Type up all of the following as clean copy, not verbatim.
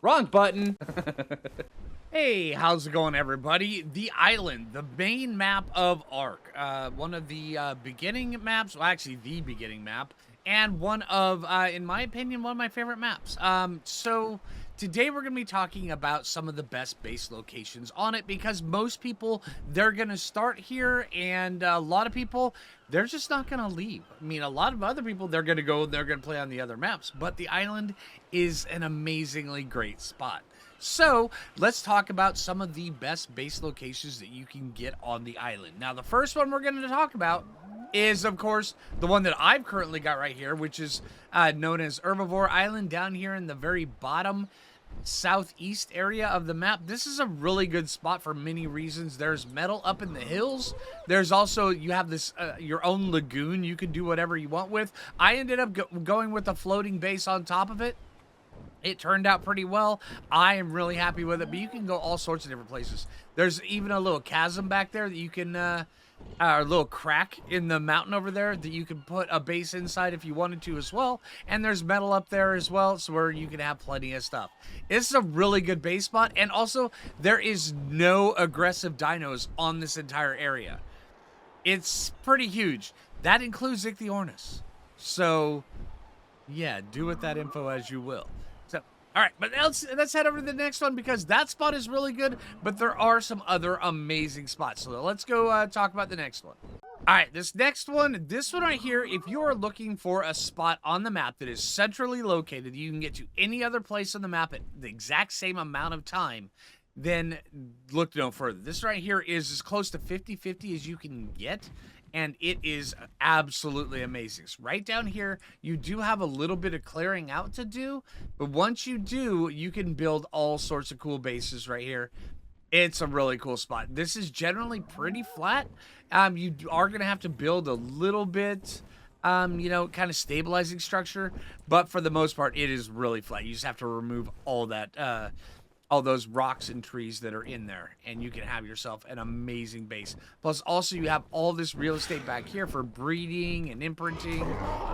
Wrong button. Hey, how's it going, everybody? The island, the main map of Ark, one of the beginning maps, well, actually the beginning map, and one of, in my opinion, one of my favorite maps. So today we're going to be talking about some of the best base locations on it, because most people, they're going to start here, and a lot of people, they're just not going to leave. I mean, a lot of other people, they're going to go, they're going to play on the other maps, but the island is an amazingly great spot. So let's talk about some of the best base locations that you can get on the island. Now, the first one we're going to talk about is, of course, the one that I've currently got right here, which is known as Herbivore Island, down here in the very bottom southeast area of the map. This is a really good spot for many reasons. There's metal up in the hills. There's also, you have this your own lagoon you can do whatever you want with. I ended up going with a floating base on top of it. It turned out pretty well. I am really happy with it, but you can go all sorts of different places. There's even a little chasm back there that you can, or a little crack in the mountain over there that you can put a base inside if you wanted to as well. And there's metal up there as well, so where you can have plenty of stuff. This is a really good base spot, and also there is no aggressive dinos on this entire area. It's pretty huge. That includes Ichthyornis. So, yeah, do with that info as you will. All right, but let's head over to the next one, because that spot is really good, but there are some other amazing spots. So let's go talk about the next one. All right, this one right here, if you are looking for a spot on the map that is centrally located, you can get to any other place on the map at the exact same amount of time, then look no further. This right here is as close to 50-50 as you can get, and it is absolutely amazing. So right down here, you do have a little bit of clearing out to do, but once you do, you can build all sorts of cool bases right here. It's a really cool spot. This is generally pretty flat. You are going to have to build a little bit, you know, kind of stabilizing structure, but for the most part, it is really flat. You just have to remove all that, all those rocks and trees that are in there, and you can have yourself an amazing base. Plus, also, you have all this real estate back here for breeding and imprinting,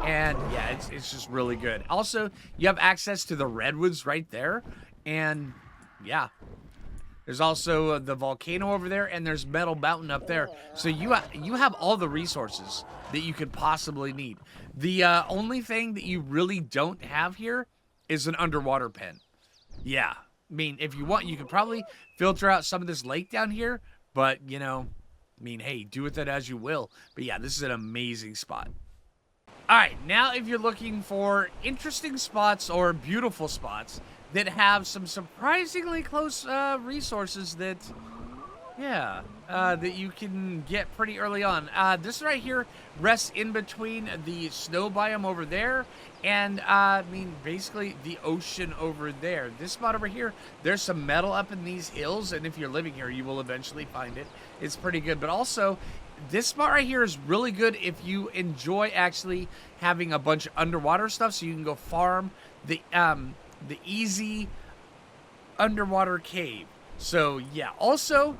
and yeah, it's just really good. Also, you have access to the redwoods right there, and yeah, there's also the volcano over there, and there's Metal Mountain up there. So you have all the resources that you could possibly need. The only thing that you really don't have here is an underwater pen. Yeah. I mean, if you want, you could probably filter out some of this lake down here, but, you know, I mean, hey, do with it as you will. But yeah, this is an amazing spot. All right, now if you're looking for interesting spots or beautiful spots that have some surprisingly close resources that, yeah, that you can get pretty early on. This right here rests in between the snow biome over there and, I mean, basically the ocean over there. This spot over here, there's some metal up in these hills, and if you're living here, you will eventually find it. It's pretty good, but also, this spot right here is really good if you enjoy actually having a bunch of underwater stuff, so you can go farm the easy underwater cave. So, yeah, also,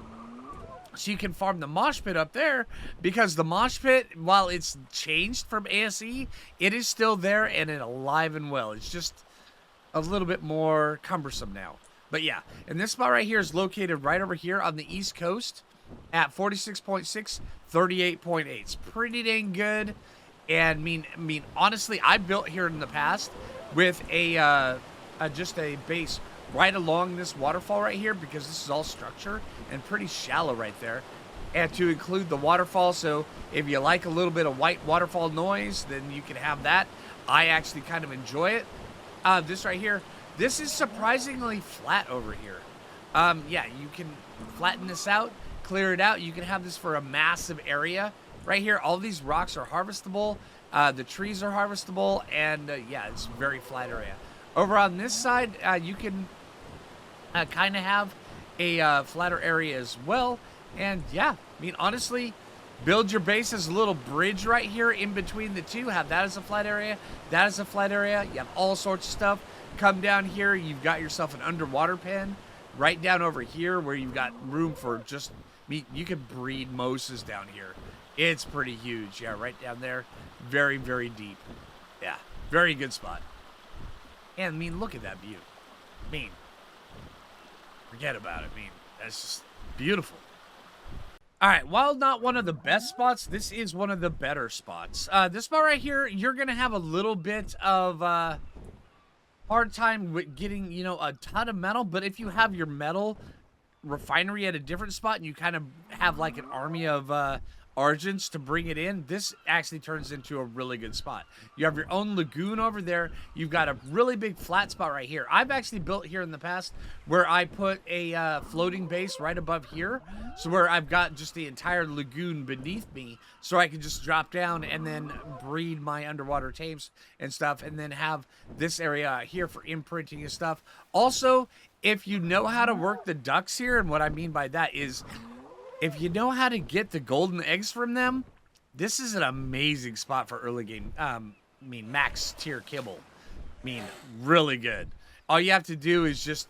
so you can farm the mosh pit up there, because the mosh pit, while it's changed from ASE, it is still there and it's alive and well. It's just a little bit more cumbersome now. But yeah, and this spot right here is located right over here on the east coast at 46.6, 38.8. It's pretty dang good. And I mean, honestly, I built here in the past with just a base right along this waterfall right here, because this is all structure and pretty shallow right there, and to include the waterfall. So if you like a little bit of white waterfall noise, then you can have that. I actually kind of enjoy it. This right here, this is surprisingly flat over here. Yeah, you can flatten this out, clear it out. You can have this for a massive area right here. All these rocks are harvestable, the trees are harvestable, and yeah, it's a very flat area. Over on this side, you can kind of have a flatter area as well. And yeah, I mean, honestly, build your base as a little bridge right here in between the two. Have that as a flat area. That is a flat area. You have all sorts of stuff. Come down here. You've got yourself an underwater pen right down over here where you've got room for just, you could breed mosas down here. It's pretty huge. Yeah, right down there. Very, very deep. Yeah, very good spot. And I mean, look at that view. I mean, forget about it. I mean, that's just beautiful. All right, while not one of the best spots, this is one of the better spots. This spot right here, you're going to have a little bit of hard time with getting, you know, a ton of metal. But if you have your metal refinery at a different spot and you kind of have like an army of argents to bring it in, this actually turns into a really good spot. You have your own lagoon over there. You've got a really big flat spot right here. I've actually built here in the past where I put a floating base right above here, so where I've got just the entire lagoon beneath me, so I can just drop down and then breed my underwater tames and stuff, and then have this area here for imprinting and stuff. Also, if you know how to work the ducks here, and what I mean by that is, if you know how to get the golden eggs from them, this is an amazing spot for early game. Max tier kibble. Really good. All you have to do is just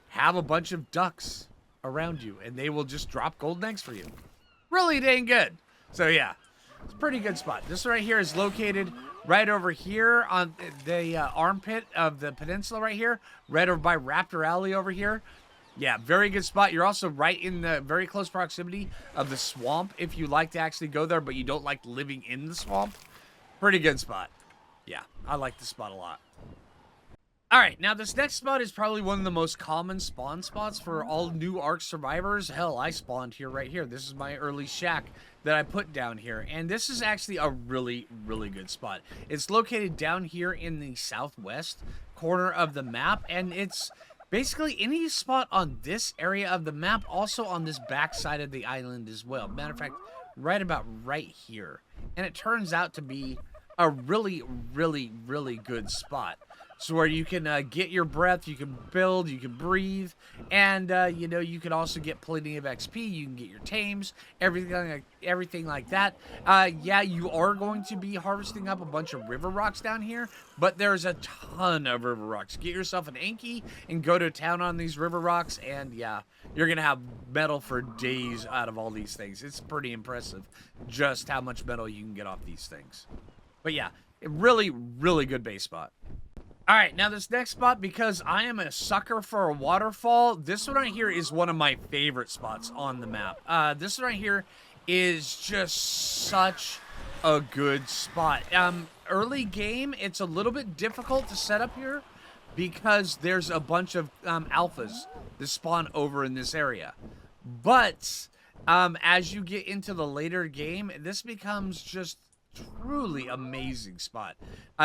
have a bunch of ducks around you, and they will just drop golden eggs for you. Really dang good. So yeah, it's a pretty good spot. This right here is located right over here on the armpit of the peninsula right here, right over by Raptor Alley over here. Yeah, very good spot. You're also right in the very close proximity of the swamp if you like to actually go there, but you don't like living in the swamp. Pretty good spot. Yeah, I like this spot a lot. All right, now this next spot is probably one of the most common spawn spots for all new Ark survivors. Hell, I spawned here right here. This is my early shack that I put down here, and this is actually a really, really good spot. It's located down here in the southwest corner of the map, and it's basically any spot on this area of the map, also on this back side of the island as well. Matter of fact, right about right here. And it turns out to be a really, really, really good spot. So where you can get your breath, you can build, you can breathe, and you know, you can also get plenty of XP. You can get your tames, everything like that. Yeah, you are going to be harvesting up a bunch of river rocks down here, but there's a ton of river rocks. Get yourself an Anki and go to town on these river rocks, and yeah, you're gonna have metal for days out of all these things. It's pretty impressive just how much metal you can get off these things. But yeah, really, really good base spot. All right, now this next spot, because I am a sucker for a waterfall, this one right here is one of my favorite spots on the map. This one right here is just such a good spot. Early game, it's a little bit difficult to set up here because there's a bunch of alphas that spawn over in this area. But as you get into the later game, this becomes just truly amazing spot.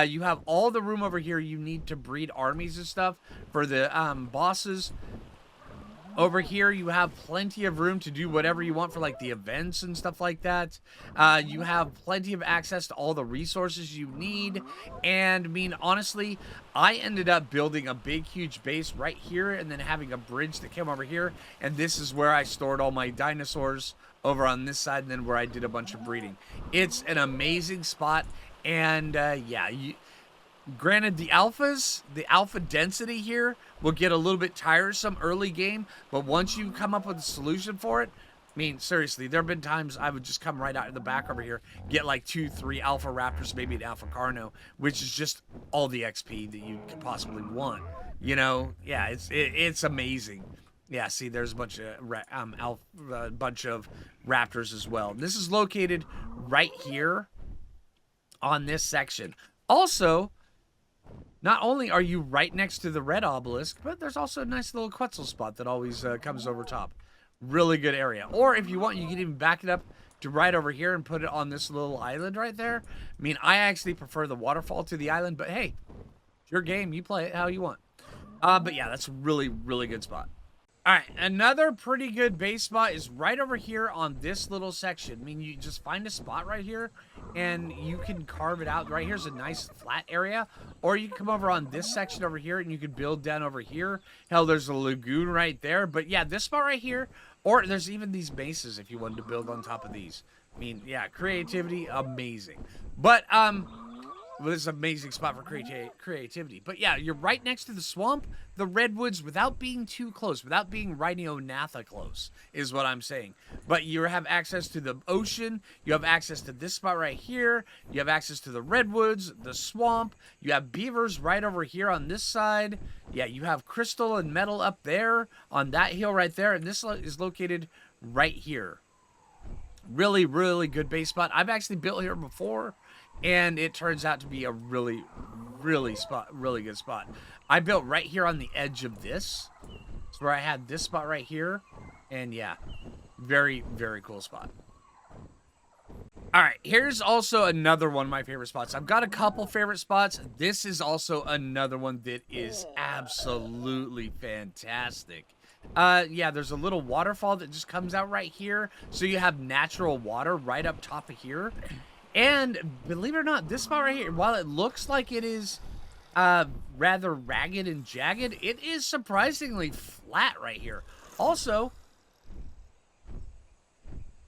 You have all the room over here you need to breed armies and stuff for the bosses. Over here you have plenty of room to do whatever you want for like the events and stuff like that. You have plenty of access to all the resources you need, and I mean, honestly, I ended up building a big huge base right here and then having a bridge that came over here, and this is where I stored all my dinosaurs over on this side, and then where I did a bunch of breeding. It's an amazing spot, and yeah, granted, the alpha density here will get a little bit tiresome early game, but once you come up with a solution for it, I mean, seriously, there have been times I would just come right out of the back over here, get like 2, 3 alpha raptors, maybe an alpha carno, which is just all the XP that you could possibly want. You know, yeah, it's amazing. Yeah, see, there's a bunch of raptors as well. This is located right here on this section. Also, not only are you right next to the red obelisk, but there's also a nice little Quetzal spot that always comes over top. Really good area. Or if you want, you can even back it up to right over here and put it on this little island right there. I mean, I actually prefer the waterfall to the island, but hey, it's your game. You play it how you want. But yeah, that's a really, really good spot. All right, another pretty good base spot is right over here on this little section. I mean, you just find a spot right here, and you can carve it out. Right here's a nice flat area, or you can come over on this section over here, and you can build down over here. Hell, there's a lagoon right there. But yeah, this spot right here, or there's even these bases if you wanted to build on top of these. I mean, yeah, creativity, amazing. But Well, this is an amazing spot for creativity. But yeah, you're right next to the swamp, the redwoods, without being too close, without being Rhino-Natha close, is what I'm saying. But you have access to the ocean. You have access to this spot right here. You have access to the redwoods, the swamp. You have beavers right over here on this side. Yeah, you have crystal and metal up there on that hill right there. And this is located right here. Really, really good base spot. I've actually built here before, and it turns out to be a really good spot. I built right here on the edge of this. It's where I had this spot right here, and yeah, very, very cool spot. All right, here's also another one of my favorite spots. I've got a couple favorite spots. This is also another one that is absolutely fantastic. Yeah, there's a little waterfall that just comes out right here. So you have natural water right up top of here. And believe it or not, this spot right here, while it looks like it is rather ragged and jagged, it is surprisingly flat right here. Also,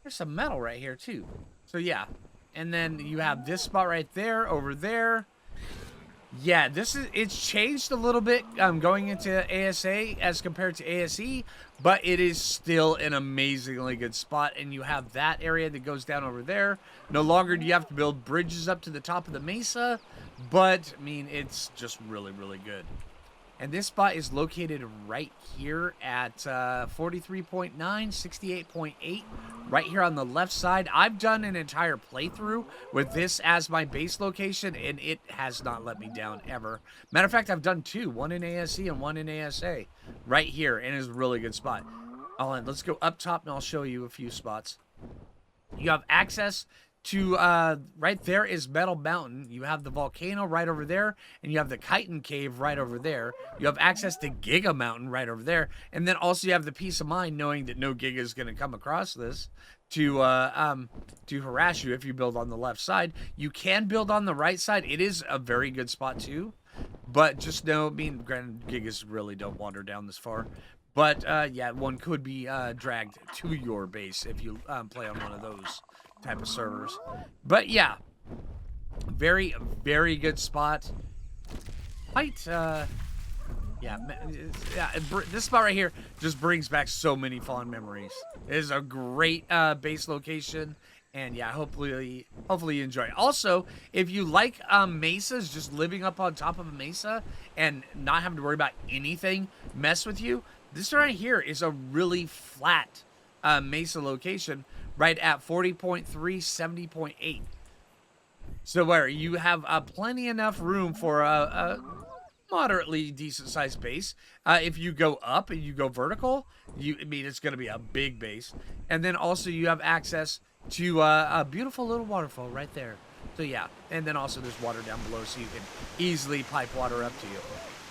there's some metal right here too. So yeah, and then you have this spot right there, over there. Yeah, it's changed a little bit going into ASA as compared to ASE, but it is still an amazingly good spot. And you have that area that goes down over there. No longer do you have to build bridges up to the top of the mesa, but I mean, it's just really, really good. And this spot is located right here at 43.9, 68.8, right here on the left side. I've done an entire playthrough with this as my base location, and it has not let me down ever. Matter of fact, I've done two, one in ASE and one in ASA, right here, and it's a really good spot. Let's go up top, and I'll show you a few spots. You have access to right there is Metal Mountain. You have the volcano right over there, and you have the Chitin Cave right over there. You have access to Giga Mountain right over there, and then also you have the peace of mind knowing that no Giga is going to come across this to harass you if you build on the left side. You can build on the right side. It is a very good spot too, but just know, I mean, granted, Gigas really don't wander down this far. But yeah, one could be dragged to your base if you play on one of those type of servers. But yeah, very, very good spot. This spot right here just brings back so many fond memories. It is a great base location, and yeah, hopefully you enjoy it. Also, if you like mesas, just living up on top of a mesa and not having to worry about anything mess with you, this right here is a really flat mesa location right at 40.3, 70.8. So where you have plenty enough room for a moderately decent sized base. If you go up and you go vertical, it's going to be a big base. And then also you have access to a beautiful little waterfall right there. So yeah, and then also there's water down below, so you can easily pipe water up to you.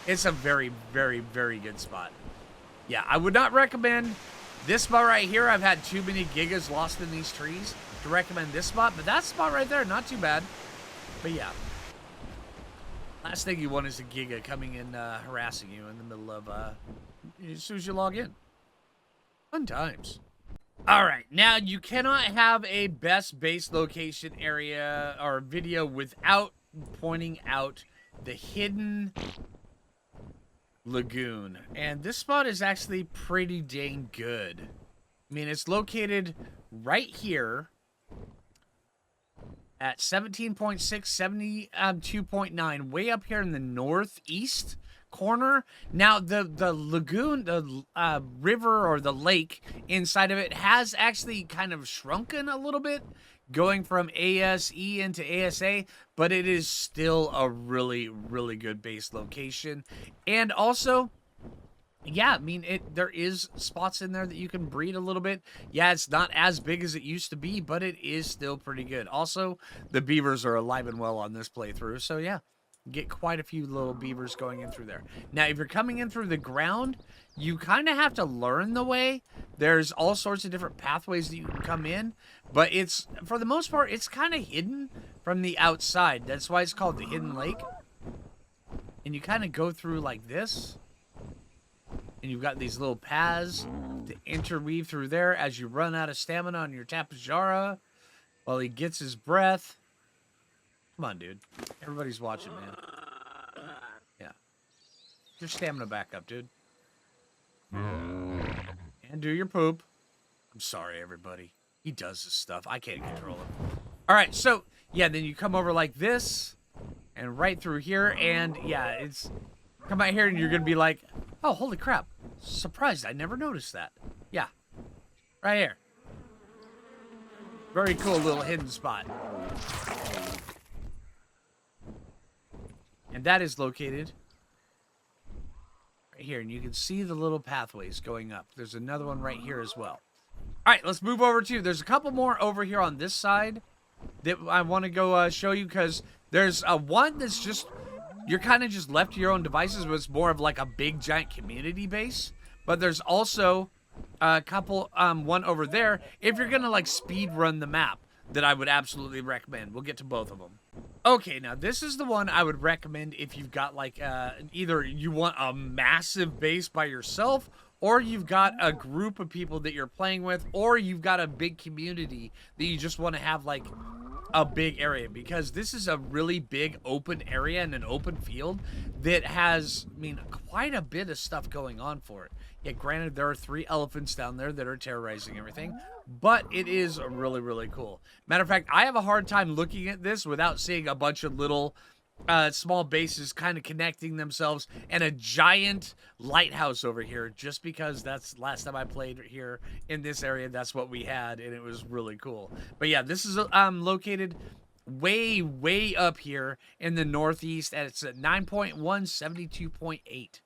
It's a very, very, very good spot. Yeah, I would not recommend this spot right here. I've had too many gigas lost in these trees to recommend this spot, but that spot right there, not too bad. But yeah, last thing you want is a giga coming in harassing you in the middle of as soon as you log in. Fun times. All right, now you cannot have a best base location area or video without pointing out the hidden Lagoon. And this spot is actually pretty dang good. I mean, it's located right here at 17.6, 72.9, way up here in the northeast corner. Now, the lagoon, the river or the lake inside of it has actually kind of shrunken a little bit, going from ASE into ASA, but it is still a really, really good base location. And also, yeah, I mean, there is spots in there that you can breed a little bit. Yeah, it's not as big as it used to be, but it is still pretty good. Also, the beavers are alive and well on this playthrough, so yeah, get quite a few little beavers going in through there. Now, if you're coming in through the ground, you kind of have to learn the way. There's all sorts of different pathways that you can come in, but it's, for the most part, it's kind of hidden from the outside. That's why it's called the Hidden Lake. And you kind of go through like this, and you've got these little paths to interweave through there as you run out of stamina on your Tapajara while he gets his breath. Come on, dude. Everybody's watching, man. Yeah. Your stamina back up, dude. And do your poop. I'm sorry, everybody. He does this stuff. I can't control him. All right, so, yeah, then you come over like this and right through here. And, yeah, it's... Come out here and you're going to be like, oh, holy crap. Surprised. I never noticed that. Yeah. Right here. Very cool little hidden spot. And that is located right here. And you can see the little pathways going up. There's another one right here as well. All right, let's move over to... There's a couple more over here on this side that I want to go show you, because there's one that's just... You're kind of just left to your own devices, but it's more of like a big, giant community base. But there's also a couple... one over there, if you're going to, like, speed run the map, that I would absolutely recommend. We'll get to both of them. Okay, now this is the one I would recommend if you've got, like, either you want a massive base by yourself, or you've got a group of people that you're playing with, or you've got a big community that you just want to have, like, a big area. Because this is a really big open area and an open field that has, I mean, quite a bit of stuff going on for it. Yeah, granted, there are 3 elephants down there that are terrorizing everything, but it is really, really cool. Matter of fact, I have a hard time looking at this without seeing a bunch of little small bases kind of connecting themselves, and a giant lighthouse over here, just because that's last time I played here in this area, that's what we had, and it was really cool. But yeah, this is located way up here in the northeast, and it's at 9.1, 72.8.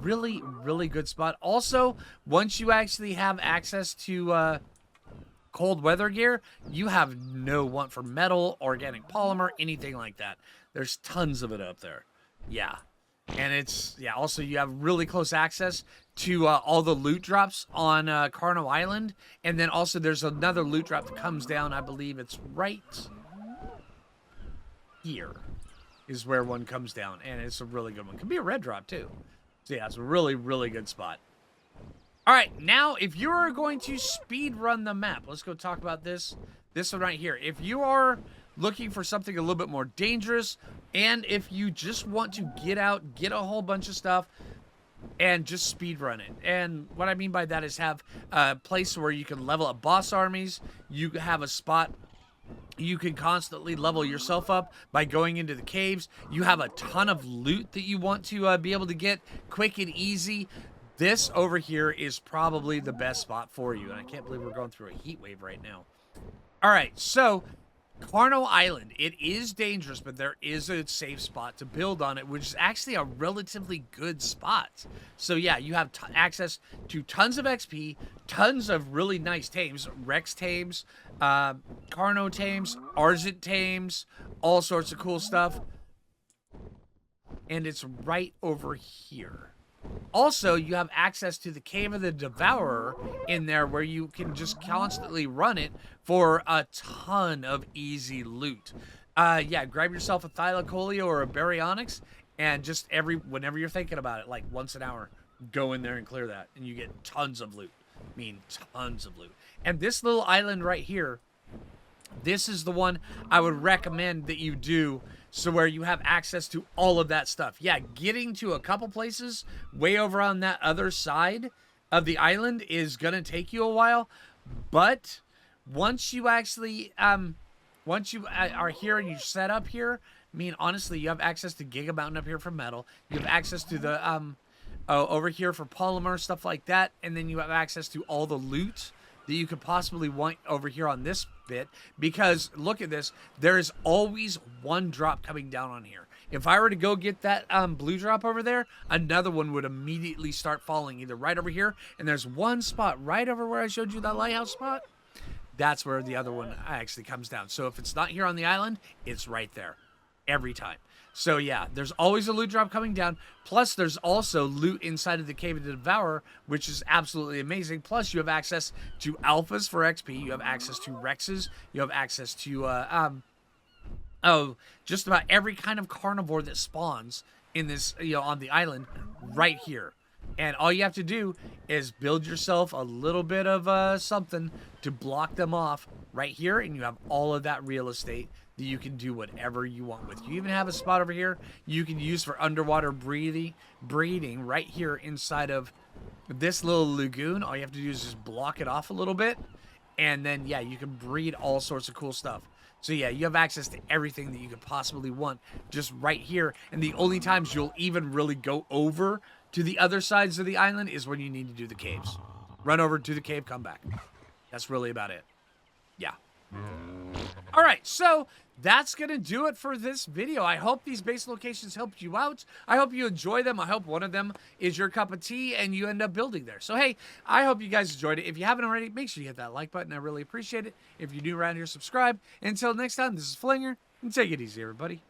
Really good spot. Also, once you actually have access to cold weather gear, you have no want for metal, organic polymer, anything like that. There's tons of it up there. Yeah. And it's, yeah, also you have really close access to all the loot drops on Carno Island. And then also there's another loot drop that comes down. I believe it's right here is where one comes down. And it's a really good one. Could be a red drop too. So yeah, it's a really good spot. All right, now if you are going to speed run the map, let's go talk about this one right here. If you are looking for something a little bit more dangerous, and if you just want to get out, get a whole bunch of stuff, and just speed run it. And what I mean by that is have a place where you can level up boss armies. You have a spot you can constantly level yourself up by going into the caves. You have a ton of loot that you want to be able to get quick and easy. This over here is probably the best spot for you. And I can't believe we're going through a heat wave right now. All right, so Carno Island, it is dangerous, but there is a safe spot to build on it, which is actually a relatively good spot. So yeah, you have access to tons of XP, tons of really nice tames, Rex tames, Carno tames, Arzit tames, all sorts of cool stuff. And it's right over here. Also, you have access to the Cave of the Devourer in there, where you can just constantly run it for a ton of easy loot. Yeah, grab yourself a Thylacoleo or a Baryonyx, and just whenever you're thinking about it, like once an hour, go in there and clear that, and you get tons of loot. I mean, tons of loot. And this little island right here, this is the one I would recommend that you do, so where you have access to all of that stuff. Yeah, getting to a couple places way over on that other side of the island is going to take you a while. But once you actually, once you are here and you set up here, I mean, honestly, you have access to Giga Mountain up here for metal. You have access to the, over here for polymer, stuff like that. And then you have access to all the loot that you could possibly want over here on this bit, because look at this, there is always one drop coming down on here. If I were to go get that blue drop over there, another one would immediately start falling, either right over here, and there's one spot right over where I showed you that lighthouse spot. That's where the other one actually comes down. So if it's not here on the island, it's right there every time. So yeah, there's always a loot drop coming down. Plus, there's also loot inside of the Cave of the Devourer, which is absolutely amazing. Plus, you have access to alphas for XP. You have access to Rexes. You have access to just about every kind of carnivore that spawns in this, on the island right here. And all you have to do is build yourself a little bit of something to block them off right here, and you have all of that real estate that you can do whatever you want with. You even have a spot over here you can use for underwater breeding right here inside of this little lagoon. All you have to do is just block it off a little bit, and then, yeah, you can breed all sorts of cool stuff. So, yeah, you have access to everything that you could possibly want just right here. And the only times you'll even really go over to the other sides of the island is when you need to do the caves. Run over to the cave, come back. That's really about it. Yeah. All right, so that's going to do it for this video. I hope these base locations helped you out. I hope you enjoy them. I hope one of them is your cup of tea and you end up building there. So, hey, I hope you guys enjoyed it. If you haven't already, make sure you hit that like button. I really appreciate it. If you're new around here, subscribe. Until next time, this is Phlinger, and take it easy, everybody.